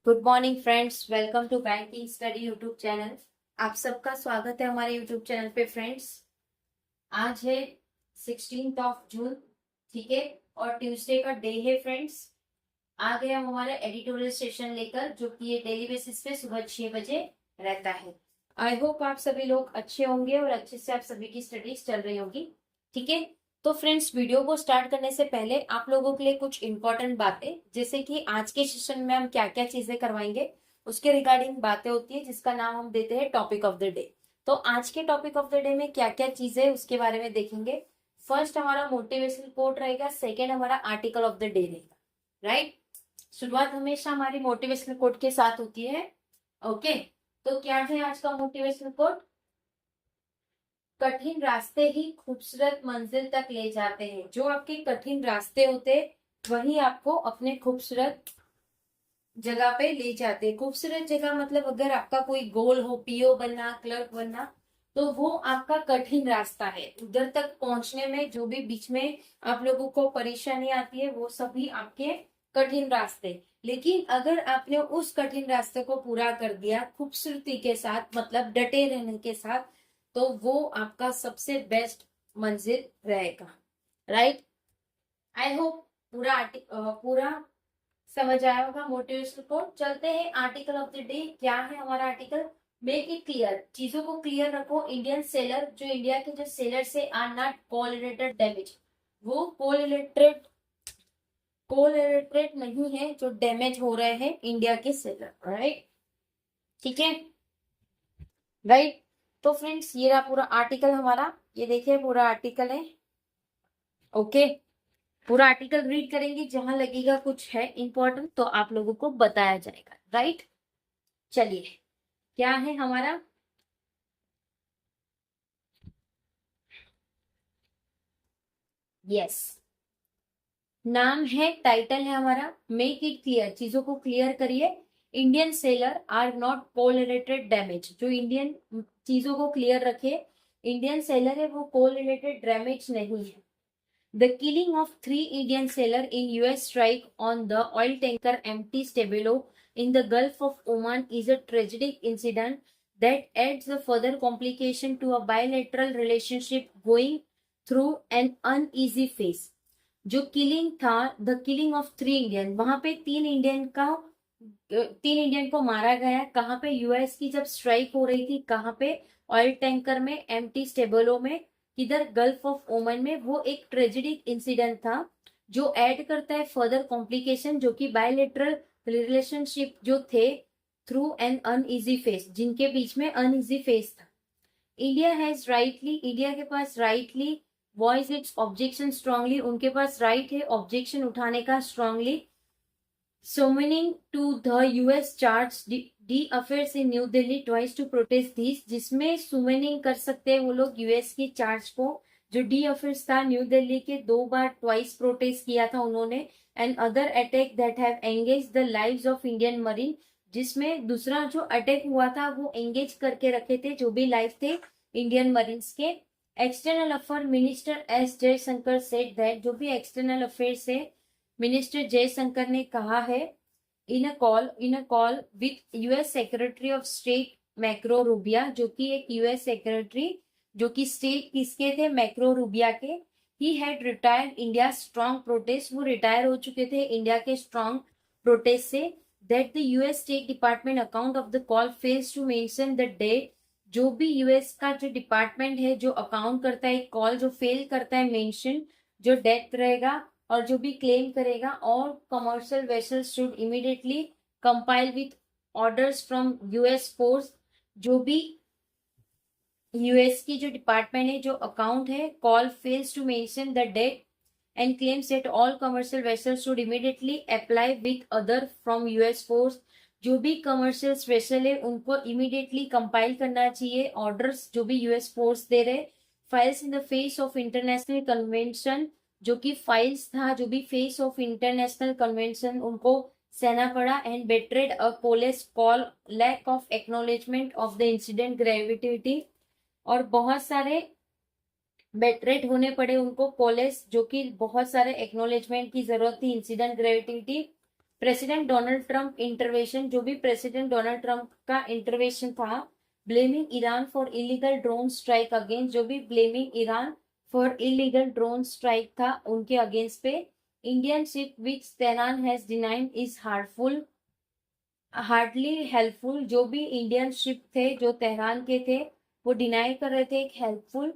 Good morning friends, welcome to banking study YouTube channel. आप सबका स्वागत है हमारे यूट्यूब चैनल पे फ्रेंड्स। आज है 16 जून, ठीक है, और ट्यूसडे का डे है फ्रेंड्स। आ गए हम हमारे एडिटोरियल सेशन लेकर, जो कि ये डेली बेसिस पे सुबह 6 बजे रहता है। आई होप आप सभी लोग अच्छे होंगे और अच्छे से आप सभी की स्टडीज चल रही होगी, ठीक है। तो फ्रेंड्स, वीडियो को स्टार्ट करने से पहले आप लोगों के लिए कुछ इंपॉर्टेंट बातें, जैसे कि आज के सेशन में हम क्या क्या चीजें करवाएंगे उसके रिगार्डिंग बातें होती है, जिसका नाम हम देते हैं टॉपिक ऑफ द डे। तो आज के टॉपिक ऑफ द डे में क्या क्या चीजें उसके बारे में देखेंगे। फर्स्ट हमारा मोटिवेशनल कोट रहेगा, सेकेंड हमारा आर्टिकल ऑफ द डे रहेगा, राइट। शुरुआत हमेशा हमारी मोटिवेशनल कोट के साथ होती है, ओके। तो क्या है आज का मोटिवेशनल कोट? कठिन रास्ते ही खूबसूरत मंजिल तक ले जाते हैं। जो आपके कठिन रास्ते होते वही आपको अपने खूबसूरत जगह पे ले जाते हैं। खूबसूरत जगह मतलब अगर आपका कोई गोल हो, पीओ बनना, क्लर्क बनना, तो वो आपका कठिन रास्ता है। उधर तक पहुंचने में जो भी बीच में आप लोगों को परेशानी आती है, वो सभी आपके कठिन रास्ते। लेकिन अगर आपने उस कठिन रास्ते को पूरा कर दिया खूबसूरती के साथ, मतलब डटे रहने के साथ, तो वो आपका सबसे बेस्ट मंजिल रहेगा, राइट। आई होप पूरा समझ आया होगा मोटिवेशनल कोट। चलते हैं आर्टिकल ऑफ द डे। क्या है हमारा आर्टिकल? मेक इट क्लियर, चीजों को क्लियर रखो। इंडियन सेलर, जो इंडिया के जो सेलर से आर नॉट कोरिलेटेड डैमेज, वो कोरिलेटेड नहीं है जो डैमेज हो रहे हैं इंडिया के सेलर, राइट, ठीक है, राइट। तो फ्रेंड्स, ये रहा पूरा आर्टिकल हमारा, ये देखिए पूरा आर्टिकल है, ओके। पूरा आर्टिकल रीड करेंगे, जहां लगेगा कुछ है इंपॉर्टेंट तो आप लोगों को बताया जाएगा, राइट। चलिए, क्या है हमारा? यस, नाम है, टाइटल है हमारा मेक इट क्लियर, चीजों को क्लियर करिए। Indian sailor are not correlated damage, जो इंडियन चीजों को क्लियर रखे, इंडियन सेलर है वो कोरिलेटेड डैमेज नहीं है। The killing of 3 Indian sailors in US strike on the oil tanker MT Stabilo in the Gulf of Oman is a tragic incident that adds a further complication to a bilateral relationship going through an uneasy phase. जो killing था, the killing of 3 Indian, वहां पे 3 Indian को मारा गया। कहाँ पे? US की जब स्ट्राइक हो रही थी, कहाँ पे? ऑयल टैंकर में, एमटी स्टेबलो में, किधर? गल्फ ऑफ ओमन में। वो एक ट्रेजिडिक इंसिडेंट था जो ऐड करता है फर्दर कॉम्प्लिकेशन, जो कि बायलेटरल रिलेशनशिप जो थे थ्रू एन अनइजी फेस, जिनके बीच में अनइजी फेस था। इंडिया के पास rightly voice its objection strongly, उनके पास राइट है ऑब्जेक्शन उठाने का strongly. Summoning to the US charge d'affaires in New Delhi twice to protest this, जिसमें सुमेनिंग कर सकते हैं वो लोग यूएस की चार्ज को। जो डी अफेयर्स था न्यू दिल्ली के, 2 बार ट्वाइस प्रोटेस्ट किया था उन्होंने। And other attack that have engage the lives of Indian marine, जिसमें दूसरा जो अटैक हुआ था वो एंगेज करके रखे थे जो भी लाइव थे इंडियन मरीन्स के। External affair minister S Jaishankar said that, जो भी एक्सटर्नल अफेयर्स है, मिनिस्टर जयशंकर ने कहा है, in a call with US secretary of state मैक्रो रूबिया, जो कि एक यूएस सेक्रेटरी, जो कि स्टेट किसके थे? मैक्रो रूबिया के। He had retired India strong protest, वो रिटायर हो चुके थे इंडिया के स्ट्रॉन्ग प्रोटेस्ट से। That the US State Department account of the call fails to mention the date, जो भी यूएस का जो डिपार्टमेंट है जो अकाउंट करता है कॉल, जो फेल करता है मेंशन, जो डेथ रहेगा और जो भी क्लेम करेगा, और commercial vessels should immediately compile with orders from US force. जो भी यूएस की जो डिपार्टमेंट है जो अकाउंट है, call fails to mention the date and claims that all commercial vessels should immediately apply with other from US force. जो भी commercial vessel है उनको इमीडिएटली कंपाइल करना चाहिए ऑर्डर्स जो भी यूएस फोर्स दे रहे। Files in the face of international convention, जो कि फाइल्स था, जो भी फेस ऑफ इंटरनेशनल कन्वेंशन उनको सहना पड़ा। And betrayed a police call, lack of acknowledgement of the incident gravity, और बहुत सारे बेट्रेड होने पड़े उनको पोलिस, जो कि बहुत सारे एक्नोलेजमेंट की जरूरत थी incident gravity. President Donald Trump intervention, जो भी प्रेसिडेंट डोनाल्ड ट्रंप का इंटरवेंशन था, blaming Iran for illegal drone strike against, जो भी blaming Iran for illegal drone strike था उनके अगेंस्ट पे, Indian ship which Tehran has denied is hardly helpful, जो भी इंडियन शिप थे जो तेहरान के थे वो डिनाई कर रहे थे एक हेल्पफुल,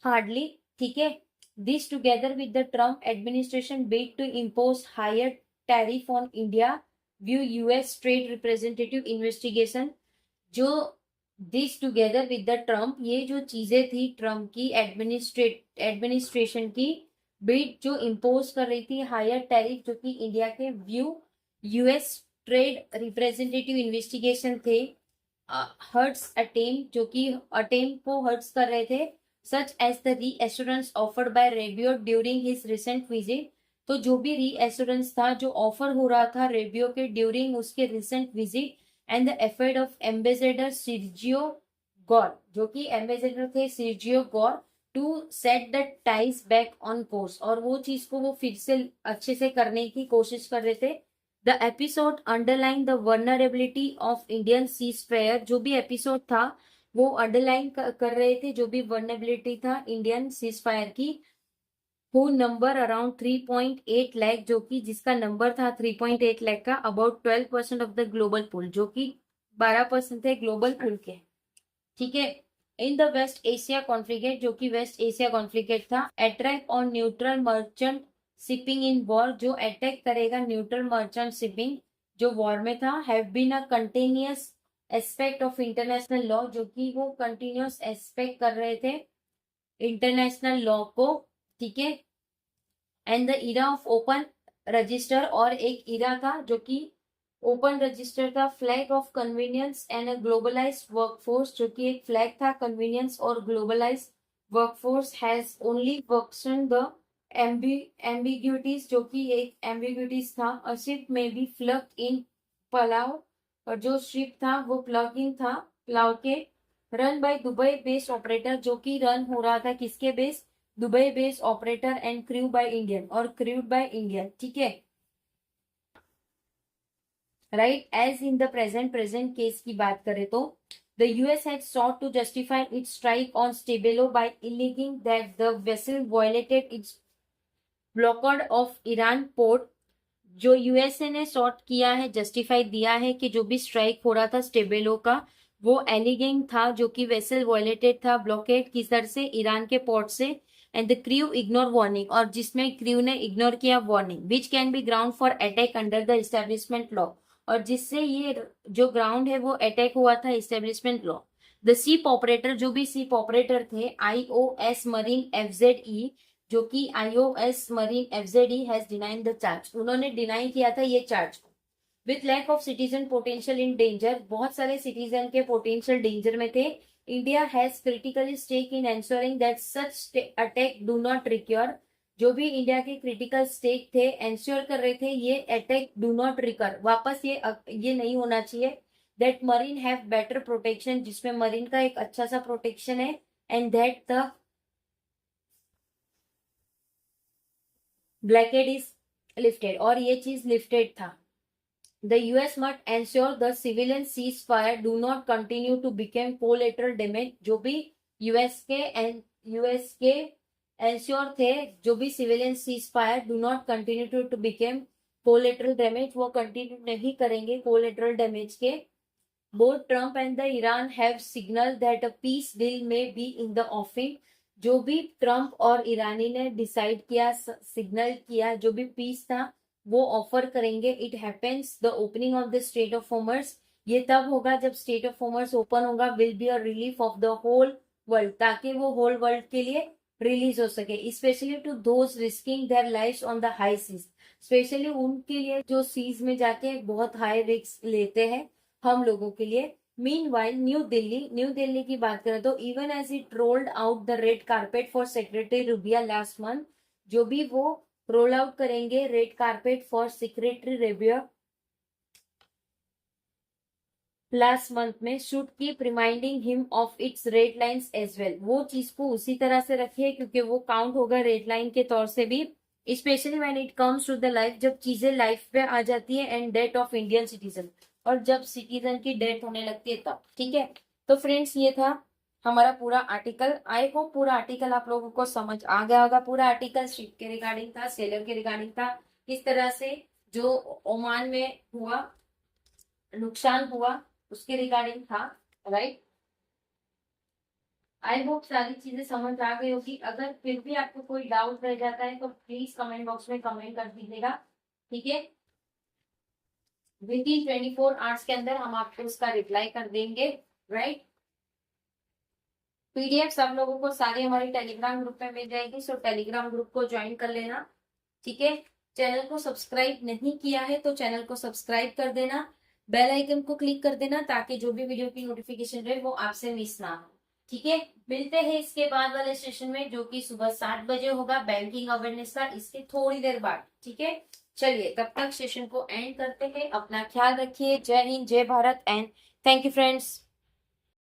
हार्डली, ठीक है। This together with the Trump administration bid to impose higher tariff on India, view US trade representative investigation, जो this together with the Trump, ये जो चीजें थी ट्रम्प की एडमिनिस्ट्रेशन की, बिड जो इम्पोज कर रही थी हायर टैरिफ जो कि इंडिया के, view US trade representative investigation थे, हर्ट्स अटेम्प्ट, जो कि अटेम्प्ट को हर्ट्स कर रहे थे, such as the reassurance offered by Rubio during his recent visit, तो जो भी रीएश्योरेंस था जो ऑफर हो रहा था रेबियो के ड्यूरिंग उसके recent visit, and the effort of ambassador Sergio Gor, जो कि एम्बेसडर थे Sergio Gor, to set the ties back on course, और वो चीज को वो फिर से अच्छे से करने की कोशिश कर रहे थे। The episode underline the vulnerability of Indian ceasefire, जो भी एपिसोड था वो अंडरलाइन कर रहे थे जो भी वर्नरेबिलिटी था इंडियन सीजफायर की, हु नंबर अराउंड 3.8 लाख, जो कि जिसका नंबर था 3.8 लाख का, about 12% of the global pool, जो कि 12% थे ग्लोबल पूल के, ठीक है। In the West Asia conflict, जो कि वेस्ट एशिया कॉन्फ्लिक्ट था, attract on neutral merchant shipping in war, जो अटैक करेगा न्यूट्रल मर्चेंट शिपिंग जो वॉर में था, have been a continuous aspect of international law, जो कि वो कंटिन्यूअस एस्पेक्ट कर रहे थे इंटरनेशनल लॉ को, ठीक है। And the era of open register, और एक इरा था जो कि ओपन रजिस्टर था, flag of convenience and a globalised workforce, जो कि एक फ्लैग था कन्वीनियंस और globalised workforce, has only worsen the ambiguities, जो कि एक एम्बिग्यूटीज था, और शिप में भी फ्लग इन पलाव, और जो शिप था वो प्लग इन था पलाव के, run by Dubai based operator, जो कि रन हो रहा था किसके बेस, Dubai based operator, and crew by Indian, और क्रूड बाय इंडियन, ठीक है, right. As in the present case की बात करें तो the US had sought to justify its strike on Stabelo by alleging that the vessel violated its block out of Iran port, जो USA ने sort किया है, जस्टिफाई दिया है कि जो भी स्ट्राइक हो रहा था स्टेबेलो का वो एलिगेंग था, जो कि वेसल वॉयलेटेड था ब्लॉकेड किधर से, ईरान के पोर्ट से, and the crew ignore warning, और जिसमें क्रू ने इग्नोर किया warning, which can be ground for attack under the establishment law, और जिससे ये जो ग्राउंड है वो अटैक हुआ था establishment law. The ship operator, जो भी शिप ऑपरेटर थे, आईओएस मरीन एफजेडई, जो कि IOS marine FZE has denied the charge, उन्होंने डिनाई किया था ये चार्ज को, with lack of citizen potential in danger, बहुत सारे सिटीजन के पोटेंशियल डेंजर में थे, India has critically stake in ensuring that such attack do not recur, जो भी इंडिया के क्रिटिकल स्टेक थे एंश्योर कर रहे थे ये अटैक डू नॉट रिकर, वापस ये नहीं होना चाहिए, that marine have better protection, जिसमें मरीन का एक अच्छा सा प्रोटेक्शन है, and that the blockade is lifted, और ये चीज लिफ्टेड था। The US must ensure the civilian seafarers do not continue to become collateral damage, जो भी यूएस के एंश्योर थे जो भी civilian seafarers do not continue to become collateral damage, वो कंटिन्यू नहीं करेंगे कोलेटरल डैमेज के। Both Trump and the Iran have signal that a peace deal में बी इन द ऑफिंग, जो भी ट्रम्प और ईरानी ने डिसाइड किया, सिग्नल किया, जो भी पीस था वो ऑफर करेंगे। It happens the opening of the state of Hormuz, ये तब होगा जब स्टेट ऑफ हॉर्मस ओपन होगा, will be a relief of the whole world, ताकि वो होल वर्ल्ड के लिए रिलीज हो सके, specially to those risking their lives on the high seas, specially उनके लिए जो सीज में जाके बहुत हाई रिस्क लेते हैं हम लोगों के लिए। मीनवाइल न्यू दिल्ली की बात करें तो even as it rolled out the red carpet for secretary Rubio last month, जो भी वो रोल आउट करेंगे red carpet for secretary Rubio last month में, should keep reminding him of its red lines as well, वो चीज को उसी तरह से रखिए क्योंकि वो काउंट होगा रेड लाइन के तौर से भी, specially when it comes to the life, जब चीजें लाइफ पे आ जाती है, and death of Indian citizen, और जब सिटीजन की डेथ होने लगती है तब। ठीक है, तो फ्रेंड्स ये था हमारा पूरा आर्टिकल। आई होप पूरा आर्टिकल आप लोगों को समझ आ गया होगा। पूरा आर्टिकल शिप के रिगार्डिंग था, सेलर के रिगार्डिंग था, किस तरह से जो ओमान में हुआ नुकसान हुआ उसके रिगार्डिंग था, राइट। आई होप सारी चीजें समझ आ गई होगी। अगर फिर भी आपको कोई डाउट रह जाता है तो प्लीज कमेंट बॉक्स में कमेंट कर दीजिएगा, ठीक है। विद इन 24 आवर्स के अंदर हम आपको उसका रिप्लाई कर देंगे, राइट। पीडीएफ सब लोगों को सारी हमारे टेलीग्राम ग्रुप में मिल जाएगी, सो टेलीग्राम ग्रुप को ज्वाइन कर लेना, ठीक है। चैनल को सब्सक्राइब नहीं किया है तो चैनल को सब्सक्राइब कर देना, बेल आइकन को क्लिक कर देना, ताकि जो भी वीडियो की नोटिफिकेशन रहे वो आपसे मिस ना हो, ठीक है। मिलते हैं इसके बाद वाले सेशन में, जो कि सुबह 7 बजे होगा, बैंकिंग अवेयरनेस का, इसके थोड़ी देर बाद, ठीक है। चलिए तब तक सेशन को एंड करते हैं। अपना ख्याल रखिए। जय हिंद, जय Bharat, and thank you friends.